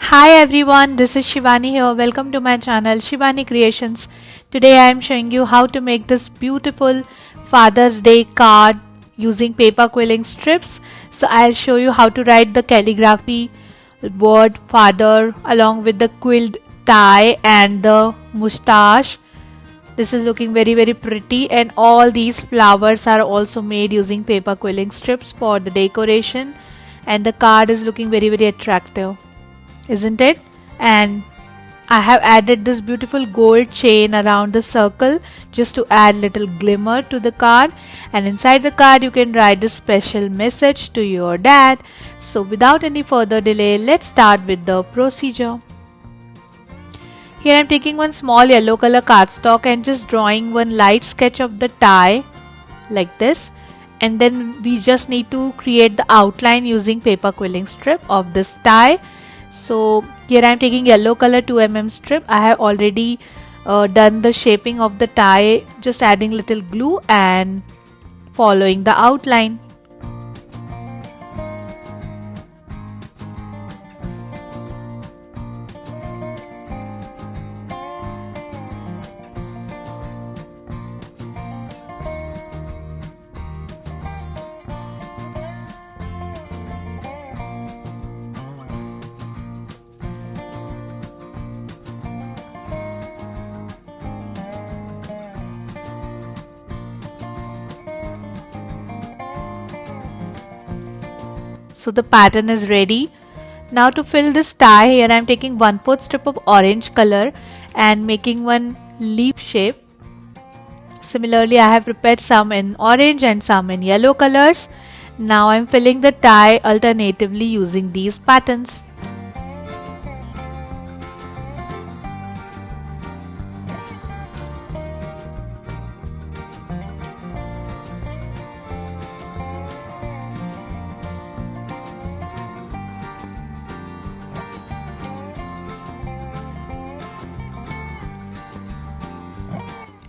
Hi everyone, this is Shivani here. Welcome to my channel Shivani Creations. Today I am showing you how to make this beautiful Father's Day card using paper quilling strips. So I'll show you how to write the calligraphy word father along with the quilled tie and the mustache. This is looking very pretty, and all these flowers are also made using paper quilling strips for the decoration, and the card is looking very attractive, isn't it? And I have added this beautiful gold chain around the circle just to add little glimmer to the card, and inside the card you can write this special message to your dad. So without any further delay, let's start with the procedure. Here I am taking one small yellow color cardstock and just drawing one light sketch of the tie like this, and then we just need to create the outline using paper quilling strip of this tie. So here I am taking yellow color 2mm strip. I have already done the shaping of the tie, just adding little glue and following the outline. So the pattern is ready. Now to fill this tie, here I am taking 1/4 strip of orange color and making one leaf shape. Similarly, I have prepared some in orange and some in yellow colors. Now I am filling the tie alternatively using these patterns.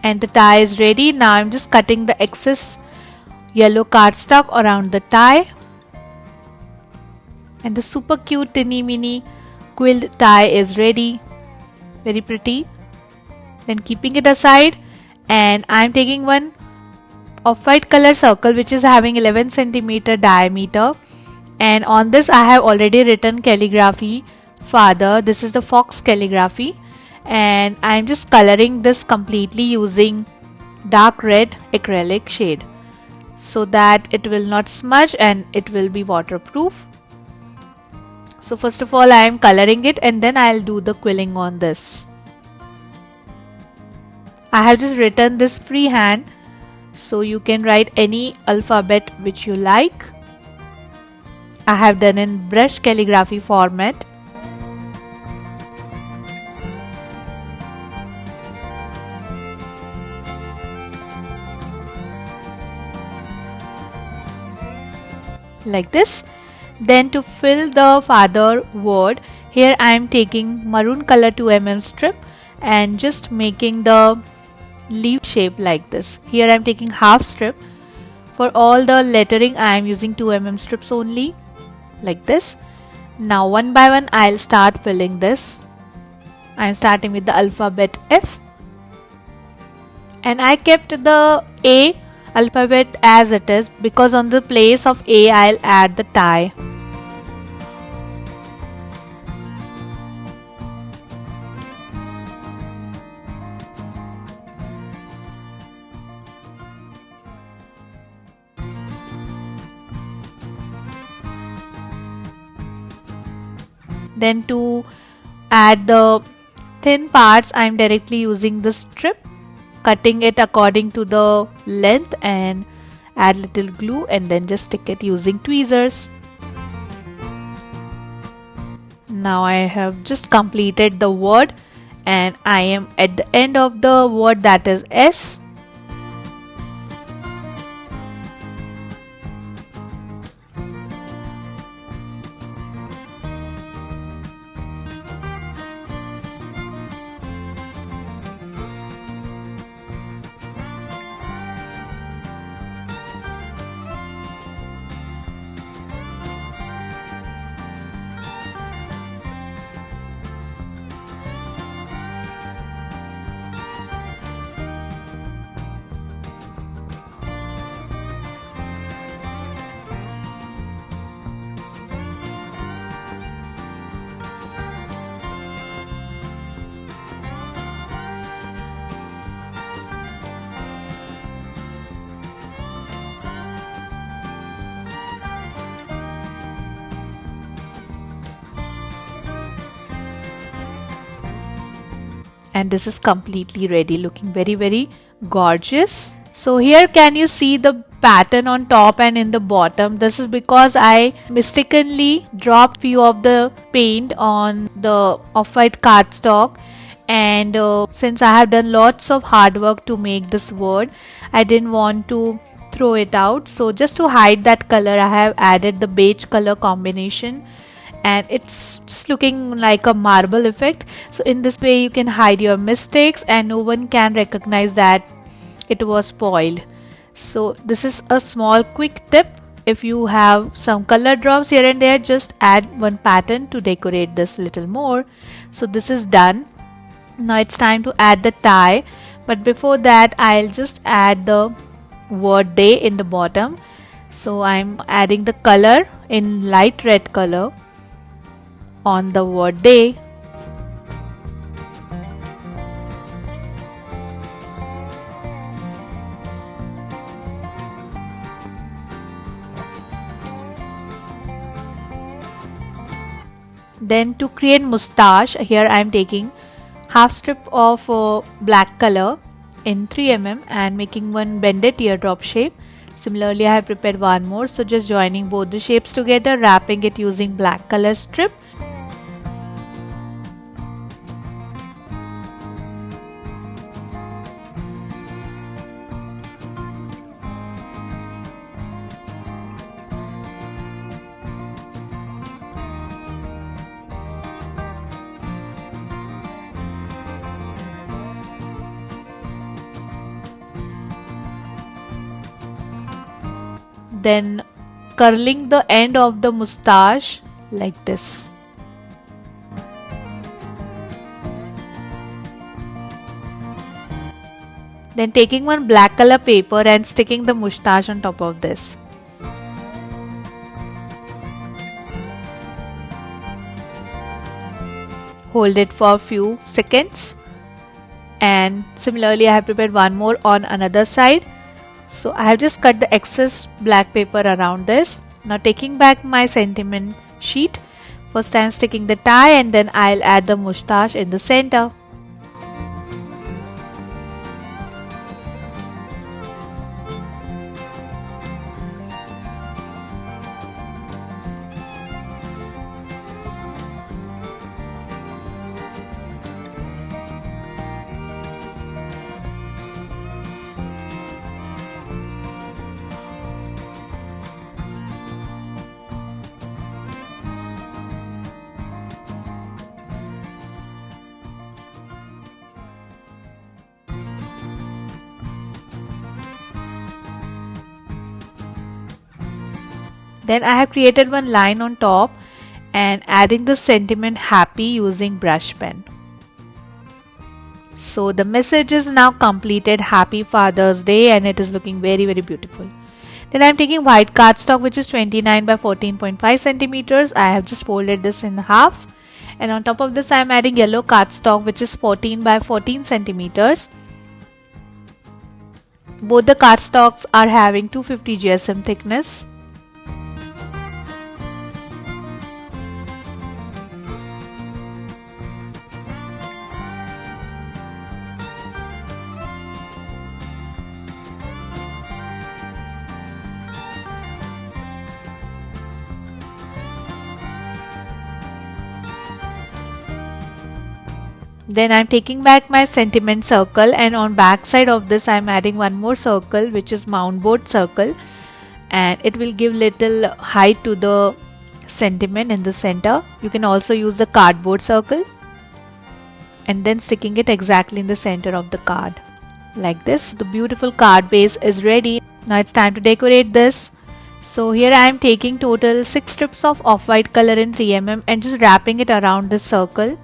And the tie is ready. Now I'm just cutting the excess yellow cardstock around the tie, and the super cute teeny mini quilled tie is ready. Very pretty. Then keeping it aside, and I'm taking one off-white color circle which is having 11 centimeter diameter, and on this I have already written calligraphy father. This is the Faux calligraphy, and I'm just coloring this completely using dark red acrylic shade so that it will not smudge and it will be waterproof. So first of all I am coloring it, and then I'll do the quilling on this. I have just written this freehand, so you can write any alphabet which you like. I have done in brush calligraphy format. Like this. Then to fill the father word, here I am taking maroon color 2mm strip and just making the leaf shape like this. Here I am taking half strip. For all the lettering I am using 2mm strips only, like this. Now one by one I'll start filling this. I am starting with the alphabet F, and I kept the A alphabet as it is because on the place of A I'll add the tie. Then to add the thin parts, I am directly using the strip, cutting it according to the length, and add little glue and then just stick it using tweezers. Now I have just completed the word, and I am at the end of the word, that is S. and this is completely ready, looking very gorgeous. So here can you see the pattern on top and in the bottom? This is because I mistakenly dropped few of the paint on the off-white cardstock, and since I have done lots of hard work to make this word, I didn't want to throw it out. So just to hide that color, I have added the beige color combination, and it's just looking like a marble effect. So in this way you can hide your mistakes and no one can recognize that it was spoiled. So this is a small quick tip. If you have some color drops here and there, just add one pattern to decorate this little more. So this is done. Now it's time to add the tie, but before that I'll just add the word day in the bottom. So I'm adding the color in light red color on the word day. Then to create mustache, here I am taking half strip of black color in 3 mm and making one bended teardrop shape. Similarly I have prepared one more, so just joining both the shapes together, wrapping it using black color strip. Then curling the end of the mustache like this. Then taking one black color paper and sticking the mustache on top of this. Hold it for a few seconds, and similarly I have prepared one more on another side. So I have just cut the excess black paper around this. Now taking back my sentiment sheet, first I am sticking the tie and then I'll add the mustache in the center. Then I have created one line on top and adding the sentiment happy using brush pen. So the message is now completed, Happy Father's Day, and it is looking very beautiful. Then I am taking white cardstock, which is 29 by 14.5 centimeters. I have just folded this in half, and on top of this I am adding yellow cardstock, which is 14 by 14 centimeters. Both the cardstocks are having 250 GSM thickness. Then I am taking back my sentiment circle, and on back side of this I am adding one more circle, which is mound board circle, and it will give little height to the sentiment in the center. You can also use the cardboard circle and then sticking it exactly in the center of the card like this. The beautiful card base is ready. Now it's time to decorate this. So here I am taking total 6 strips of off-white color in 3 mm and just wrapping it around this circle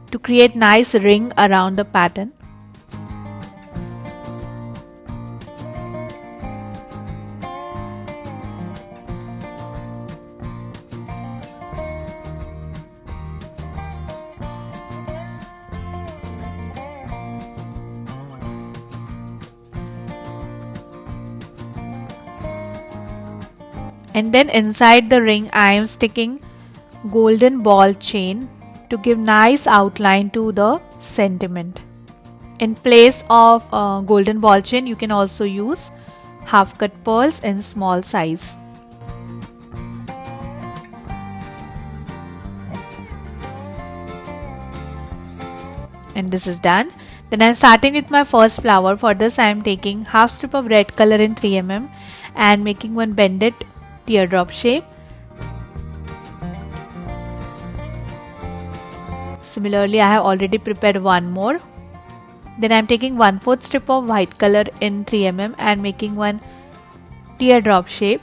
to create nice ring around the pattern. And then inside the ring I am sticking golden ball chain to give nice outline to the sentiment. In place of golden ball chain, you can also use half cut pearls in small size. And this is done. Then I am starting with my first flower. For this I am taking half strip of red color in 3 mm and making one bended teardrop shape. Similarly, I have already prepared one more. Then I am taking 1/4 strip of white color in 3 mm and making one teardrop shape.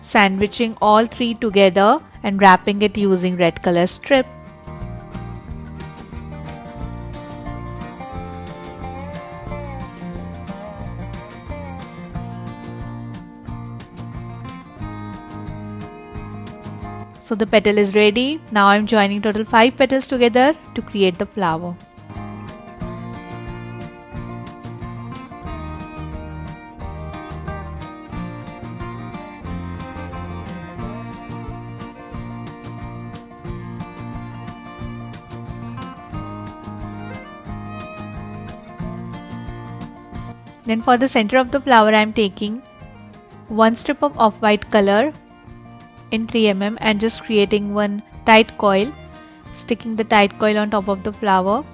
Sandwiching all three together and wrapping it using red color strip. So the petal is ready. Now I am joining total 5 petals together to create the flower. Then for the center of the flower I am taking one strip of off-white color in 3 mm and just creating one tight coil, sticking the tight coil on top of the flower.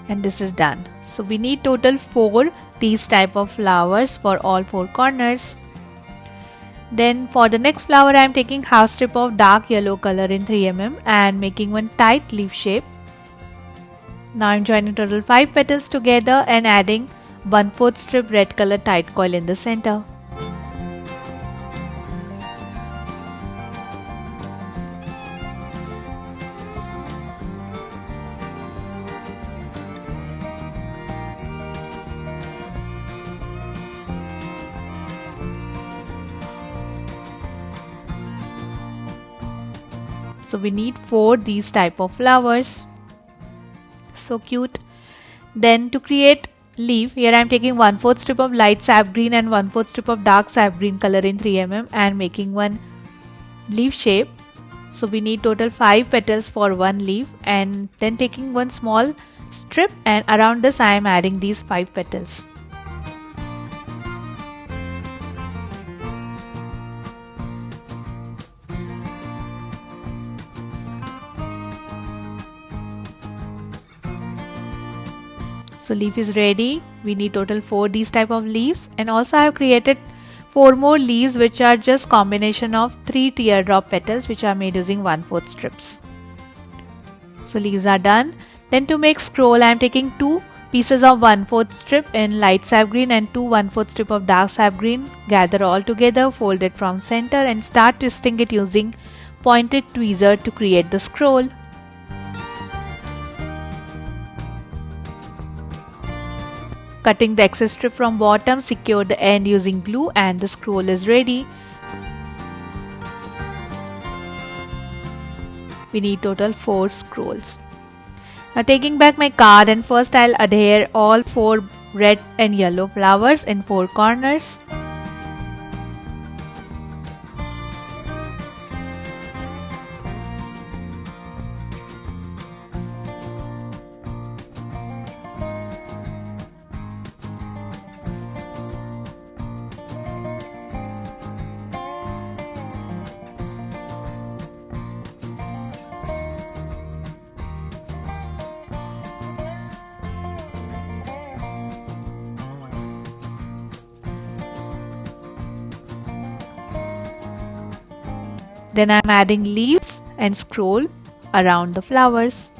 And this is done. So we need total 4 these type of flowers for all 4 corners. Then for the next flower I am taking half strip of dark yellow color in 3 mm and making one tight leaf shape. Now I am joining total 5 petals together and adding 1/4 strip red color tight coil in the center. So we need 4 these type of flowers. So cute. Then to create leaf, here I am taking 1/4 strip of light sap green and 1/4 strip of dark sap green color in 3 mm and making one leaf shape. So we need total 5 petals for one leaf, and then taking one small strip and around this I am adding these 5 petals. So leaf is ready. We need total 4 these type of leaves, and also I have created 4 more leaves which are just combination of 3 teardrop petals which are made using 1/4 strips. So leaves are done. Then to make scroll I am taking 2 pieces of 1/4 strip in light sap green and 2 1/4 strip of dark sap green. Gather all together, fold it from center and start twisting it using pointed tweezer to create the scroll. Cutting the excess strip from bottom, secure the end using glue and the scroll is ready. We need total 4 scrolls. Now taking back my card, and first I'll adhere all 4 red and yellow flowers in 4 corners. Then I am adding leaves and scroll around the flowers.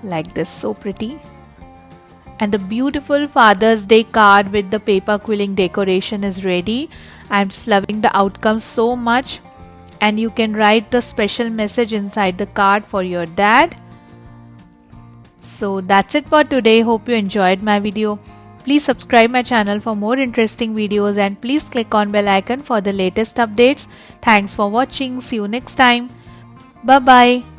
like this, so pretty. And the beautiful Father's Day card with the paper quilling decoration is ready. I'm just loving the outcome so much. And you can write the special message inside the card for your dad. So that's it for today. Hope you enjoyed my video. Please subscribe my channel for more interesting videos and please click on bell icon for the latest updates. Thanks for watching. See you next time. Bye bye.